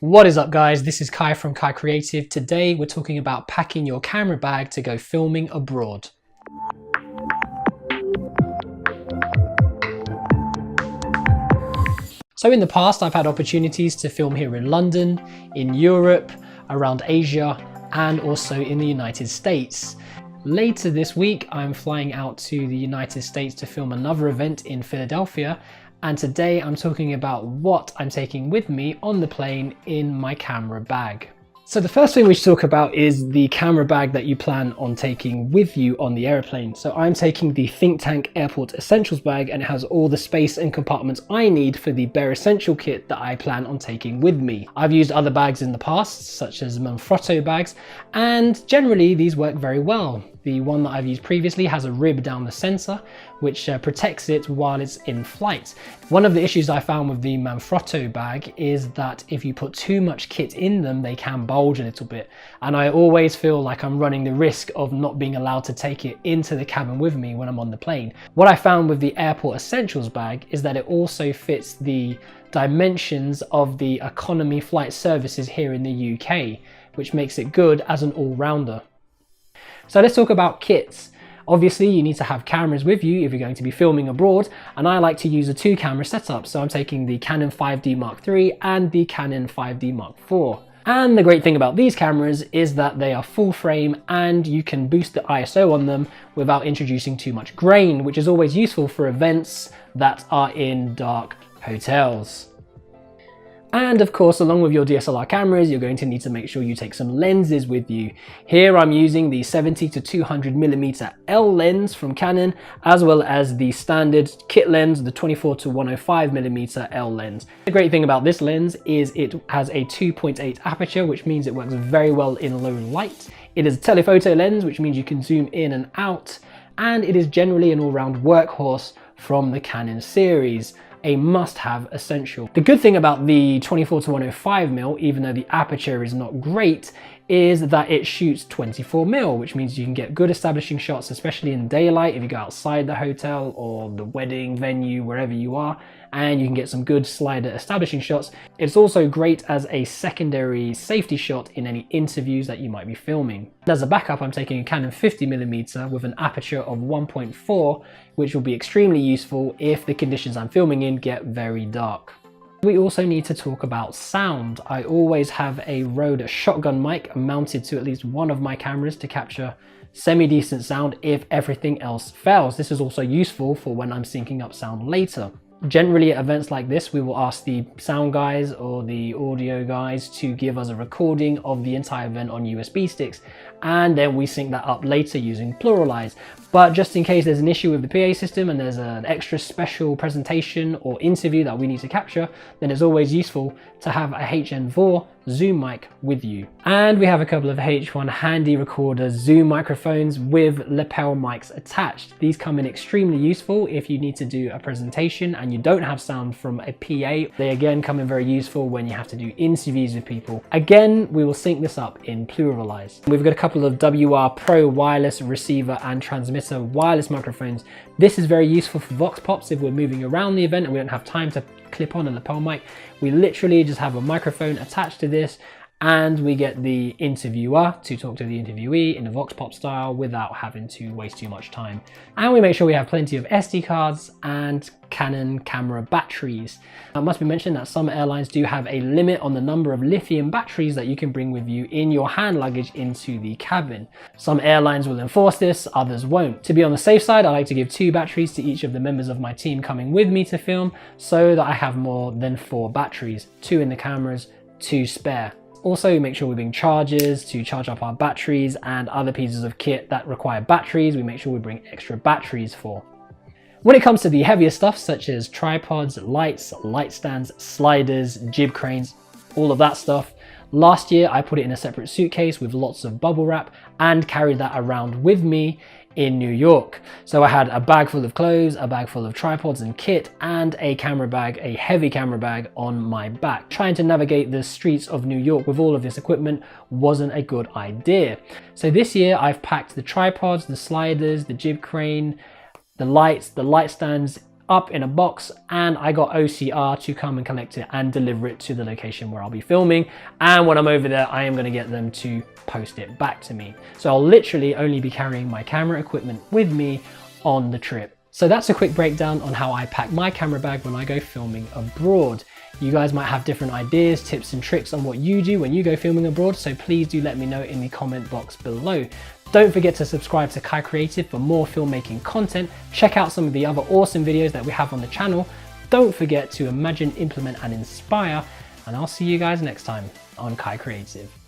What is up guys, this is Kai from Kai Creative. Today we're talking about packing your camera bag to go filming abroad. So in the past I've had opportunities to film here in London, in Europe, around Asia and also in the United States. Later this week I'm flying out to the United States to film another event in Philadelphia, and today I'm talking about what I'm taking with me on the plane in my camera bag. So the first thing we should talk about is the camera bag that you plan on taking with you on the airplane. So I'm taking the Think Tank Airport Essentials bag, and it has all the space and compartments I need for the bare essential kit that I plan on taking with me. I've used other bags in the past, such as Manfrotto bags, and generally these work very well. The one that I've used previously has a rib down the center, which protects it while it's in flight. One of the issues I found with the Manfrotto bag is that if you put too much kit in them, they can bulge a little bit. And I always feel like I'm running the risk of not being allowed to take it into the cabin with me when I'm on the plane. What I found with the Airport Essentials bag is that it also fits the dimensions of the economy flight services here in the UK, which makes it good as an all-rounder. So let's talk about kits. Obviously you need to have cameras with you if you're going to be filming abroad, and I like to use a 2-camera setup, so I'm taking the Canon 5D Mark III and the Canon 5D Mark IV. And the great thing about these cameras is that they are full frame and you can boost the ISO on them without introducing too much grain, which is always useful for events that are in dark hotels. And of course, along with your DSLR cameras, you're going to need to make sure you take some lenses with you. Here I'm using the 70 to 200mm L lens from Canon, as well as the standard kit lens, the 24 to 105mm L lens. The great thing about this lens is it has a 2.8 aperture, which means it works very well in low light. It is a telephoto lens, which means you can zoom in and out, and it is generally an all-round workhorse from the Canon series. A must-have essential. The good thing about the 24 to 105mm, even though the aperture is not great, is that it shoots 24mm, which means you can get good establishing shots, especially in daylight if you go outside the hotel or the wedding venue, wherever you are, and you can get some good slider establishing shots. It's also great as a secondary safety shot in any interviews that you might be filming. As a backup, I'm taking a Canon 50mm with an aperture of 1.4, which will be extremely useful if the conditions I'm filming in get very dark. We also need to talk about sound. I always have a Rode shotgun mic mounted to at least one of my cameras to capture semi-decent sound if everything else fails. This is also useful for when I'm syncing up sound later. Generally at events like this, we will ask the sound guys or the audio guys to give us a recording of the entire event on USB sticks, and then we sync that up later using Pluralize. But just in case there's an issue with the PA system and there's an extra special presentation or interview that we need to capture, then it's always useful to have a HN4 Zoom mic with you. And we have a couple of H1 Handy Recorder Zoom microphones with lapel mics attached. These come in extremely useful if you need to do a presentation and you don't have sound from a PA. They again come in very useful when you have to do interviews with people. Again, we will sync this up in Pluralize. We've got a couple of WR Pro wireless receiver and transmitter wireless microphones. This is very useful for Vox Pops if we're moving around the event and we don't have time to clip on a lapel mic. We literally just have a microphone attached to this, and we get the interviewer to talk to the interviewee in a Vox Pop style without having to waste too much time. And we make sure we have plenty of SD cards and Canon camera batteries. It must be mentioned that some airlines do have a limit on the number of lithium batteries that you can bring with you in your hand luggage into the cabin. Some airlines will enforce this, others won't. To be on the safe side, I like to give 2 batteries to each of the members of my team coming with me to film, so that I have more than 4 batteries, 2 in the cameras, 2 spare. Also, make sure we bring chargers to charge up our batteries, and other pieces of kit that require batteries, we make sure we bring extra batteries for. When it comes to the heavier stuff, such as tripods, lights, light stands, sliders, jib cranes, all of that stuff, last year I put it in a separate suitcase with lots of bubble wrap and carried that around with me in New York. So I had a bag full of clothes, a bag full of tripods and kit, and a camera bag, a heavy camera bag on my back. Trying to navigate the streets of New York with all of this equipment wasn't a good idea. So this year I've packed the tripods, the sliders, the jib crane, the lights, the light stands up in a box, and I got OCR to come and collect it and deliver it to the location where I'll be filming. And when I'm over there, I am going to get them to post it back to me. So I'll literally only be carrying my camera equipment with me on the trip. So that's a quick breakdown on how I pack my camera bag when I go filming abroad. You guys might have different ideas, tips and tricks on what you do when you go filming abroad, so please do let me know in the comment box below. Don't forget to subscribe to Kai Creative for more filmmaking content. Check out some of the other awesome videos that we have on the channel. Don't forget to imagine, implement and inspire, and I'll see you guys next time on Kai Creative.